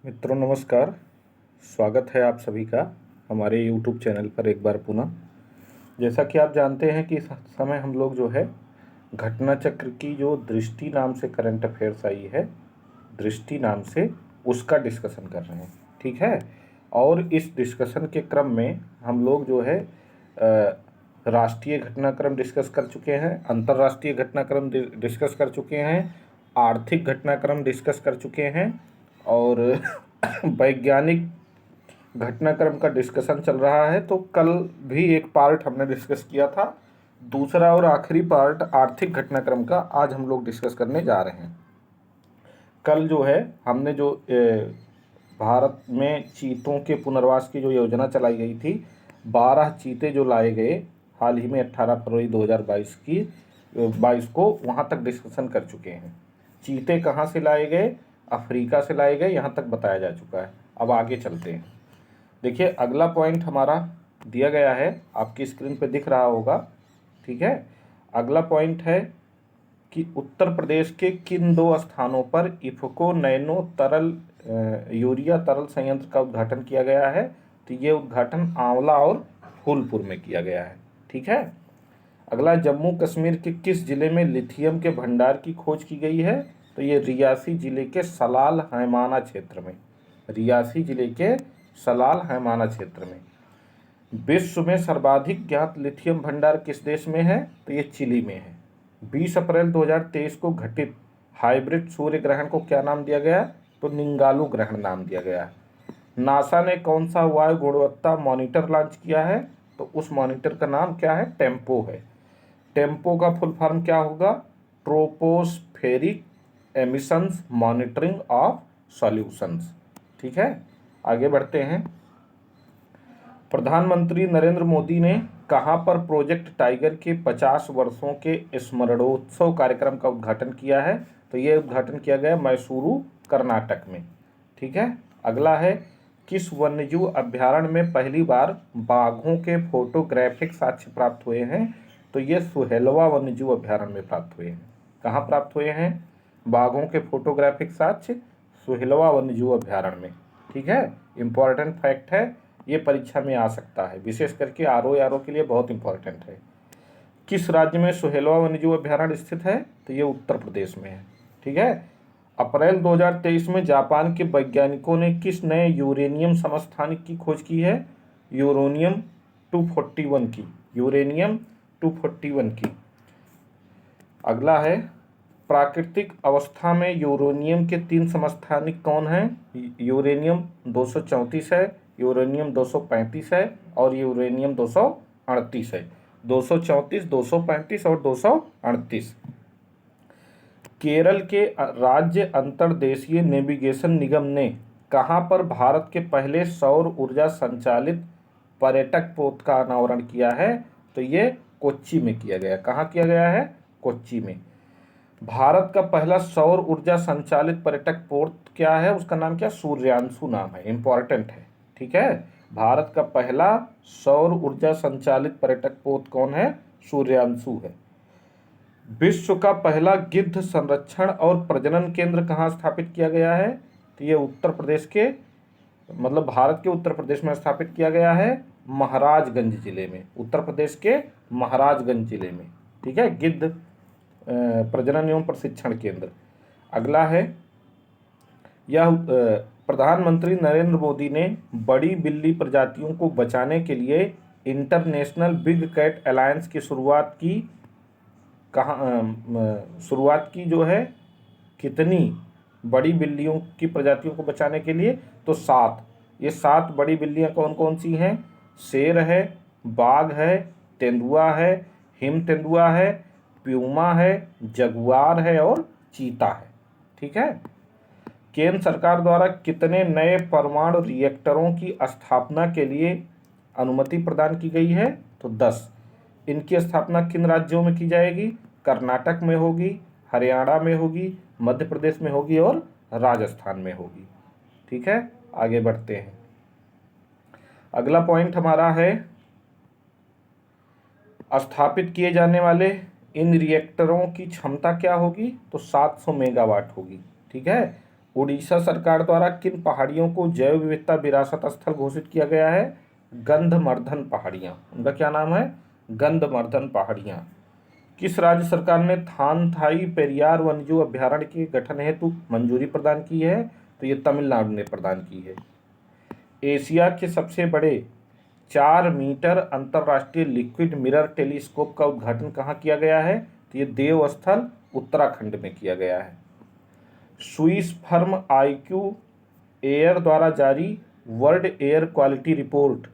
मित्रों नमस्कार। स्वागत है आप सभी का हमारे YouTube चैनल पर एक बार पुनः। जैसा कि आप जानते हैं कि इस समय हम लोग जो है घटना चक्र की जो दृष्टि नाम से करंट अफेयर्स आई है, दृष्टि नाम से उसका डिस्कशन कर रहे हैं। ठीक है। और इस डिस्कशन के क्रम में हम लोग जो है राष्ट्रीय घटनाक्रम डिस्कस कर चुके हैं, अंतर्राष्ट्रीय घटनाक्रम डिस्कस कर चुके हैं, आर्थिक घटनाक्रम डिस्कस कर चुके हैं और वैज्ञानिक घटनाक्रम का डिस्कशन चल रहा है। तो कल भी एक पार्ट हमने डिस्कस किया था, दूसरा और आखिरी पार्ट आर्थिक घटनाक्रम का आज हम लोग डिस्कस करने जा रहे हैं। कल जो है हमने जो भारत में चीतों के पुनर्वास की जो योजना चलाई गई थी, 12 चीते जो लाए गए हाल ही में 18 फरवरी 2022 को, वहाँ तक डिस्कशन कर चुके हैं। चीते कहाँ से लाए गए? अफ्रीका से लाए गए, यहाँ तक बताया जा चुका है। अब आगे चलते हैं। देखिए अगला पॉइंट हमारा दिया गया है, आपकी स्क्रीन पे दिख रहा होगा। ठीक है। अगला पॉइंट है कि उत्तर प्रदेश के किन 2 स्थानों पर इफको नैनो तरल यूरिया तरल संयंत्र का उद्घाटन किया गया है? तो ये उद्घाटन आंवला और फूलपुर में किया गया है। ठीक है। अगला, जम्मू कश्मीर के किस जिले में लिथियम के भंडार की खोज की गई है? तो ये रियासी जिले के सलाल हैमाना क्षेत्र में, रियासी जिले के सलाल हैमाना क्षेत्र में। विश्व में सर्वाधिक ज्ञात लिथियम भंडार किस देश में है? तो ये चिली में है। 20 अप्रैल 2023 को घटित हाइब्रिड सूर्य ग्रहण को क्या नाम दिया गया? तो निंगालू ग्रहण नाम दिया गया। नासा ने कौन सा वायु गुणवत्ता मॉनिटर लॉन्च किया है? तो उस मॉनिटर का नाम क्या है? टेम्पो है। टेम्पो का फुल फॉर्म क्या होगा? Tropospheric emissions monitoring of solutions. ठीक है। आगे बढ़ते हैं। प्रधानमंत्री नरेंद्र मोदी ने कहां पर प्रोजेक्ट टाइगर के 50 वर्षों के स्मरणोत्सव कार्यक्रम का उद्घाटन किया है? तो ये उद्घाटन किया गया मैसूरू, कर्नाटक में। ठीक है। अगला है, किस वन्यजीव अभ्यारण्य में पहली बार बाघों के फोटोग्राफिक साक्ष्य प्राप्त हुए हैं? तो ये सुहेलवा वन्यजीव अभ्यारण्य में प्राप्त हुए हैं। कहाँ प्राप्त हुए हैं बाघों के फोटोग्राफिक साक्ष्य? सुहेलवा वन्यजीव अभ्यारण्य में। ठीक है। इंपॉर्टेंट फैक्ट है, ये परीक्षा में आ सकता है, विशेष करके आरओ के लिए बहुत इंपॉर्टेंट है। किस राज्य में सुहेलवा वन्यजीव अभ्यारण्य स्थित है? तो ये उत्तर प्रदेश में है। ठीक है। अप्रैल 2023 में जापान के वैज्ञानिकों ने किस नए यूरेनियम समस्थानिक की खोज की है? यूरेनियम 241 की, यूरेनियम 241 की। अगला है, प्राकृतिक अवस्था में यूरेनियम के 3 समस्थानिक कौन हैं? यूरेनियम 234 है, यूरेनियम 235 है और यूरेनियम 238 है। 234, 235 और 238। केरल के राज्य अंतर्देशीय नेविगेशन निगम ने कहाँ पर भारत के पहले सौर ऊर्जा संचालित पर्यटक पोत का अनावरण किया है? तो ये कोच्चि में किया गया। कहाँ किया गया है? कोच्चि में। भारत का पहला सौर ऊर्जा संचालित पर्यटक पोत क्या है? उसका नाम क्या? सूर्यांशु नाम है। इंपॉर्टेंट है। ठीक है। भारत का पहला सौर ऊर्जा संचालित पर्यटक पोत कौन है? सूर्यांशु है। विश्व का पहला गिद्ध संरक्षण और प्रजनन केंद्र कहाँ स्थापित किया गया है? तो ये उत्तर प्रदेश के, मतलब भारत के उत्तर प्रदेश में स्थापित किया गया है, महाराजगंज जिले में, उत्तर प्रदेश के महाराजगंज जिले में। ठीक है। गिद्ध प्रजनन एवं प्रशिक्षण केंद्र। अगला है, यह प्रधानमंत्री नरेंद्र मोदी ने बड़ी बिल्ली प्रजातियों को बचाने के लिए इंटरनेशनल बिग कैट अलायंस की शुरुआत की। शुरुआत की जो है, कितनी बड़ी बिल्लियों की प्रजातियों को बचाने के लिए? तो 7। ये 7 बड़ी बिल्लियां कौन कौन सी हैं? शेर है, बाघ है, तेंदुआ है, हिम तेंदुआ है, प्यूमा है, जगुआर है और चीता है। ठीक है। केंद्र सरकार द्वारा कितने नए परमाणु रिएक्टरों की स्थापना के लिए अनुमति प्रदान की गई है? तो 10। इनकी स्थापना किन राज्यों में की जाएगी? कर्नाटक में होगी, हरियाणा में होगी, मध्य प्रदेश में होगी और राजस्थान में होगी। ठीक है। आगे बढ़ते हैं। अगला पॉइंट हमारा है, स्थापित किए जाने वाले इन रिएक्टरों की क्षमता क्या होगी? तो 700 मेगावाट होगी। ठीक है। उड़ीसा सरकार द्वारा किन पहाड़ियों को जैव विविधता विरासत स्थल घोषित किया गया है? गंधमर्धन पहाड़ियाँ, उनका क्या नाम है? गंधमर्धन पहाड़ियाँ। किस राज्य सरकार ने थानथाई पेरियार वन्यजीव अभ्यारण्य के गठन हेतु मंजूरी प्रदान की है? तो ये तमिलनाडु ने प्रदान की है। एशिया के सबसे बड़े 4 मीटर अंतर्राष्ट्रीय लिक्विड मिरर टेलीस्कोप का उद्घाटन कहाँ किया गया है? तो ये देवस्थल उत्तराखंड में किया गया है। स्विस फर्म IQ एयर द्वारा जारी वर्ल्ड एयर क्वालिटी रिपोर्ट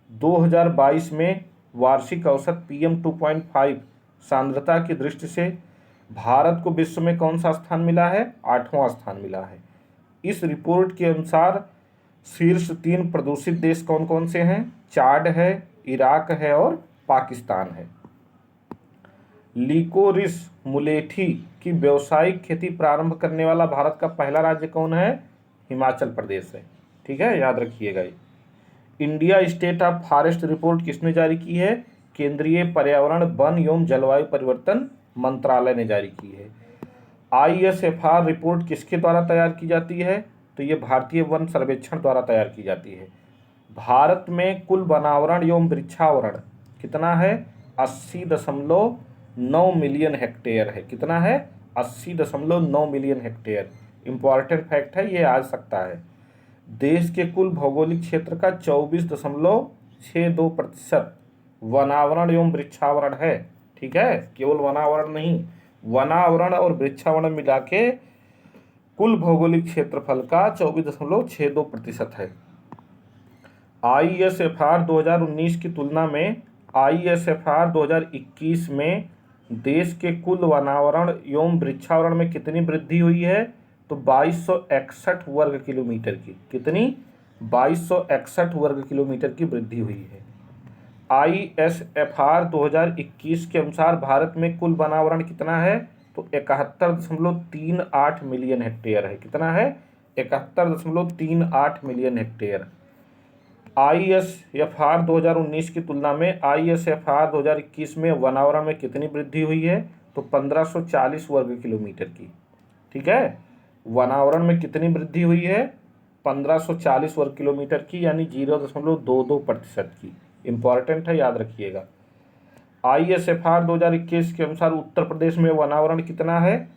2022 में वार्षिक औसत PM 2.5 सांद्रता की दृष्टि से भारत को विश्व में कौन सा स्थान मिला है? 8वां स्थान मिला है। इस रिपोर्ट के अनुसार शीर्ष 3 प्रदूषित देश कौन कौन से हैं? चाड है, इराक है और पाकिस्तान है। लिकोरिस मुलेठी की व्यावसायिक खेती प्रारंभ करने वाला भारत का पहला राज्य कौन है? हिमाचल प्रदेश है। ठीक है, याद रखिएगा। India state of forest report किसने जारी की है? केंद्रीय पर्यावरण, वन एवं जलवायु परिवर्तन मंत्रालय ने जारी की है। ISFR रिपोर्ट किसके द्वारा तैयार की जाती है? तो ये भारतीय वन सर्वेक्षण द्वारा तैयार की जाती है। भारत में कुल वनावरण एवं वृक्षावरण कितना है? 80.9 मिलियन हेक्टेयर है। कितना है? 80.9 मिलियन हेक्टेयर। इंपॉर्टेंट फैक्ट है, ये आ सकता है। देश के कुल भौगोलिक क्षेत्र का 24.62% वनावरण एवं वृक्षावरण है। ठीक है, केवल वनावरण नहीं, वनावरण और वृक्षावरण मिला के कुल भौगोलिक क्षेत्रफल का 24.62% है। ISFR 2019 की तुलना में ISFR 2021 में देश के कुल वनावरण एवं वृक्षावरण में कितनी वृद्धि हुई है? तो 2261 वर्ग किलोमीटर की। कितनी? 2261 वर्ग किलोमीटर की वृद्धि हुई है। ISFR 2021 के अनुसार भारत में कुल वनावरण कितना है? तो 71.38 मिलियन हेक्टेयर है। कितना है? 71.38 मिलियन हेक्टेयर। ISFR 2019 की तुलना में ISFR 2021 में वनावरण में कितनी वृद्धि हुई है? तो 1540 वर्ग किलोमीटर की। ठीक है, वनावरण में कितनी वृद्धि हुई है? 1540 वर्ग किलोमीटर की, यानी 0.22% की। इंपॉर्टेंट है, याद रखिएगा। ISFR 2021 के अनुसार उत्तर प्रदेश में वनावरण कितना है?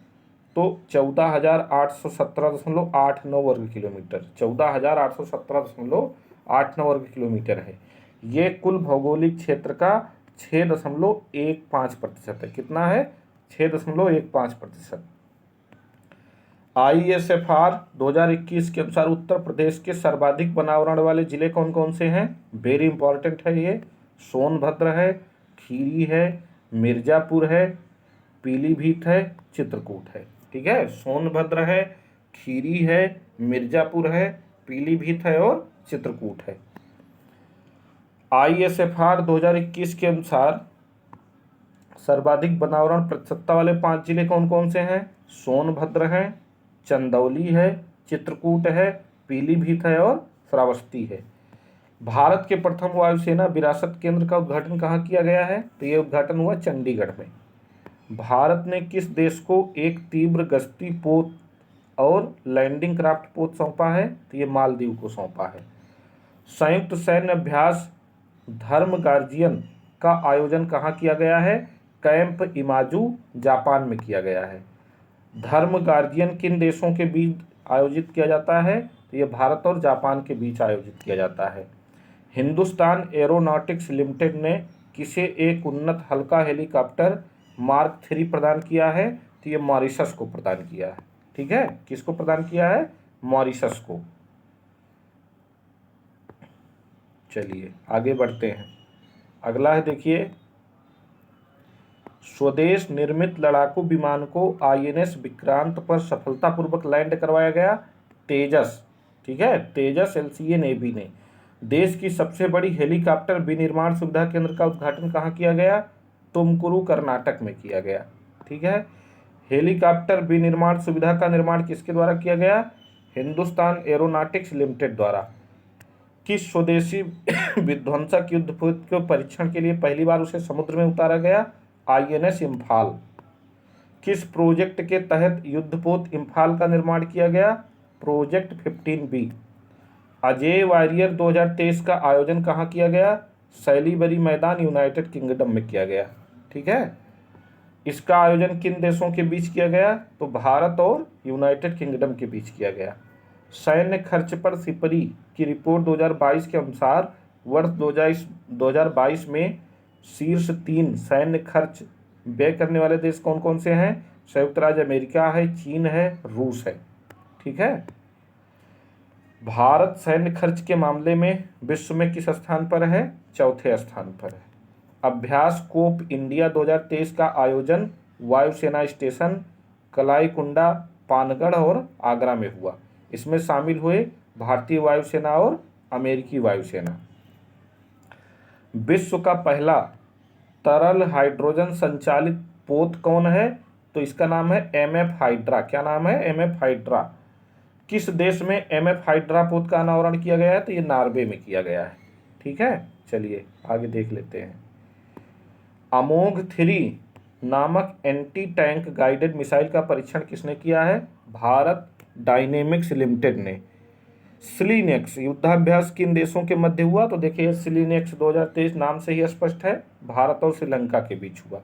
तो 14,817.89 वर्ग किलोमीटर। 14,817.89 वर्ग किलोमीटर है। ये कुल भौगोलिक क्षेत्र का 6.15% है। कितना है? 6.15%। ISFR 2021 के अनुसार उत्तर प्रदेश के सर्वाधिक वनावरण वाले जिले कौन कौन से हैं? वेरी इंपॉर्टेंट है ये। सोनभद्र है, खीरी है, मिर्जापुर है, पीलीभीत है, चित्रकूट है। ठीक है, सोनभद्र है, खीरी है, मिर्जापुर है, पीलीभीत है और चित्रकूट है। ISFR 2021 के अनुसार सर्वाधिक वनावरण प्रतिशतता वाले 5 जिले कौन कौन से हैं? सोनभद्र है, चंदौली है, चित्रकूट है, पीलीभीत है और श्रावस्ती है। भारत के प्रथम वायुसेना विरासत केंद्र का उद्घाटन कहाँ किया गया है? तो ये उद्घाटन हुआ चंडीगढ़ में। भारत ने किस देश को एक तीव्र गश्ती पोत और लैंडिंग क्राफ्ट पोत सौंपा है? तो ये मालदीव को सौंपा है। संयुक्त सैन्य अभ्यास धर्म गार्जियन का आयोजन कहाँ किया गया है? कैंप इमाजू, जापान में किया गया है। धर्म गार्जियन किन देशों के बीच आयोजित किया जाता है? तो ये भारत और जापान के बीच आयोजित किया जाता है। हिंदुस्तान एरोनॉटिक्स लिमिटेड ने किसे एक उन्नत हल्का हेलीकॉप्टर मार्क 3 प्रदान किया है? तो ये मॉरिशस को प्रदान किया है। ठीक है, किसको प्रदान किया है? मॉरिशस को। चलिए आगे बढ़ते हैं। अगला है, देखिए, स्वदेश निर्मित लड़ाकू विमान को INS विक्रांत पर सफलतापूर्वक लैंड करवाया गया। तेजस। ठीक है, तेजस LCA नेवी ने। देश की सबसे बड़ी हेलीकॉप्टर विनिर्माण सुविधा केंद्र का उद्घाटन कहाँ किया गया? तुमकुरू, कर्नाटक में किया गया। ठीक है, हेलीकॉप्टर विनिर्माण सुविधा का निर्माण किसके द्वारा किया गया? हिंदुस्तान एरोनॉटिक्स लिमिटेड द्वारा। किस स्वदेशी विध्वंसक युद्धपोत के परीक्षण के लिए पहली बार उसे समुद्र में उतारा गया? INS इम्फाल। किस प्रोजेक्ट के तहत युद्धपोत इम्फाल का निर्माण किया गया? प्रोजेक्ट 15B अजय वारियर 2023 का आयोजन कहाँ किया गया? सैलीबरी मैदान, यूनाइटेड किंगडम में किया गया। ठीक है, इसका आयोजन किन देशों के बीच किया गया? तो भारत और यूनाइटेड किंगडम के बीच किया गया। सैन्य खर्च पर सिपरी की रिपोर्ट 2022 के अनुसार वर्ष 2022 में शीर्ष 3 सैन्य खर्च व्यय करने वाले देश कौन कौन से हैं? संयुक्त राज्य अमेरिका है, चीन है, रूस है। ठीक है, भारत सैन्य खर्च के मामले में विश्व में किस स्थान पर है? चौथे स्थान पर है। अभ्यास कोप इंडिया 2023 का आयोजन वायुसेना स्टेशन कलाईकुंडा, पानगढ़ और आगरा में हुआ। इसमें शामिल हुए भारतीय वायुसेना और अमेरिकी वायुसेना। विश्व का पहला तरल हाइड्रोजन संचालित पोत कौन है? तो इसका नाम है MF हाइड्रा। क्या नाम है? MF hydra. किस देश में MF हाइड्रा पोत का अनावरण किया गया है? तो ये नॉर्वे में किया गया है। ठीक है, चलिए आगे देख लेते हैं। अमोघ 3 नामक एंटी टैंक गाइडेड मिसाइल का परीक्षण किसने किया है? भारत डायनेमिक्स लिमिटेड ने। सिलीनेक्स युद्धाभ्यास किन देशों के मध्य हुआ? तो देखिए सिलीनेक्स 2023 नाम से ही स्पष्ट है, भारत और श्रीलंका के बीच हुआ।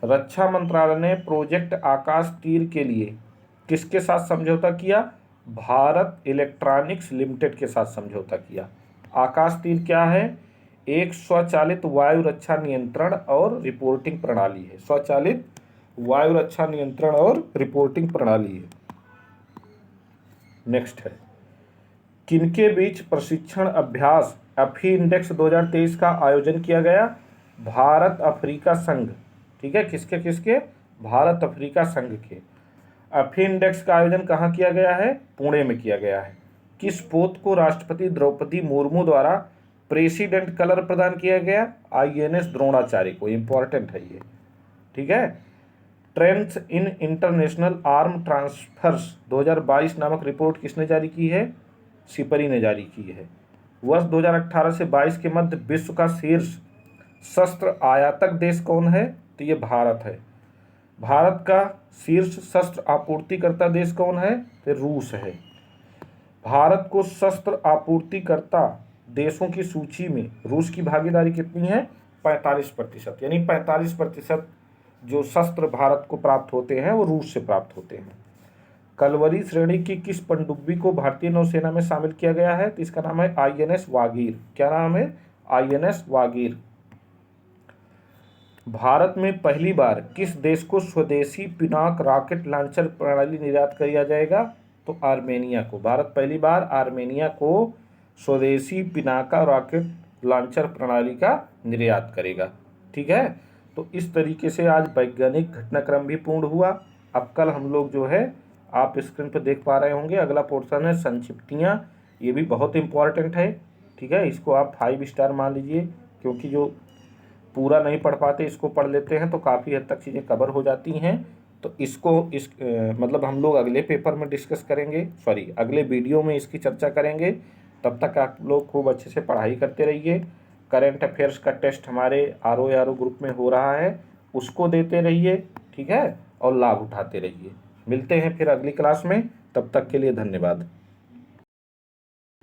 रक्षा मंत्रालय ने प्रोजेक्ट आकाश तीर के लिए किसके साथ समझौता किया? भारत इलेक्ट्रॉनिक्स लिमिटेड के साथ समझौता किया। आकाश तीर क्या है? एक स्वचालित वायु रक्षा नियंत्रण और रिपोर्टिंग प्रणाली है। स्वचालित वायु रक्षा नियंत्रण और रिपोर्टिंग प्रणाली है। नेक्स्ट है, किनके बीच प्रशिक्षण अभ्यास अफी इंडेक्स 2023 का आयोजन किया गया? भारत अफ्रीका संघ। ठीक है, किसके किसके? भारत अफ्रीका संघ के। अफी इंडेक्स का आयोजन कहाँ किया गया है? पुणे में किया गया है। किस पोत को राष्ट्रपति द्रौपदी मुर्मू द्वारा प्रेसिडेंट कलर प्रदान किया गया? INS द्रोणाचार्य को। इंपॉर्टेंट है ये। ठीक है, trends in international arm transfers 2022 नामक रिपोर्ट किसने जारी की है? सिपरी ने जारी की है। वर्ष 2018 से 22 के मध्य विश्व का शीर्ष शस्त्र आयातक देश कौन है? तो ये भारत है। भारत का शीर्ष शस्त्र आपूर्तिकर्ता देश कौन है? तो रूस है। भारत को शस्त्र आपूर्तिकर्ता देशों की सूची में रूस की भागीदारी कितनी है? 45%। यानी 45% जो शस्त्र भारत को प्राप्त होते हैं वो रूस से प्राप्त होते हैं। कलवरी श्रेणी की किस पनडुब्बी को भारतीय नौसेना में शामिल किया गया है? तो इसका नाम है INS वागीर। क्या नाम है? INS वागीर। भारत में पहली बार किस देश को स्वदेशी पिनाक रॉकेट लॉन्चर प्रणाली निर्यात किया जाएगा? तो आर्मेनिया को। भारत पहली बार आर्मेनिया को स्वदेशी पिनाका रॉकेट लॉन्चर प्रणाली का निर्यात करेगा। ठीक है, तो इस तरीके से आज वैज्ञानिक घटनाक्रम भी पूर्ण हुआ। अब कल हम लोग जो है आप स्क्रीन पर देख पा रहे होंगे, अगला पोर्शन है संक्षिप्तियाँ। ये भी बहुत इंपॉर्टेंट है। ठीक है, इसको आप 5 स्टार मान लीजिए, क्योंकि जो पूरा नहीं पढ़ पाते इसको पढ़ लेते हैं तो काफ़ी हद तक चीज़ें कवर हो जाती हैं। तो इसको मतलब हम लोग अगले पेपर में डिस्कस करेंगे, अगले वीडियो में इसकी चर्चा करेंगे। तब तक आप लोग खूब अच्छे से पढ़ाई करते रहिए। करंट अफेयर्स का टेस्ट हमारे RO ग्रुप में हो रहा है, उसको देते रहिए। ठीक है, और लाभ उठाते रहिए। मिलते हैं फिर अगली क्लास में, तब तक के लिए धन्यवाद।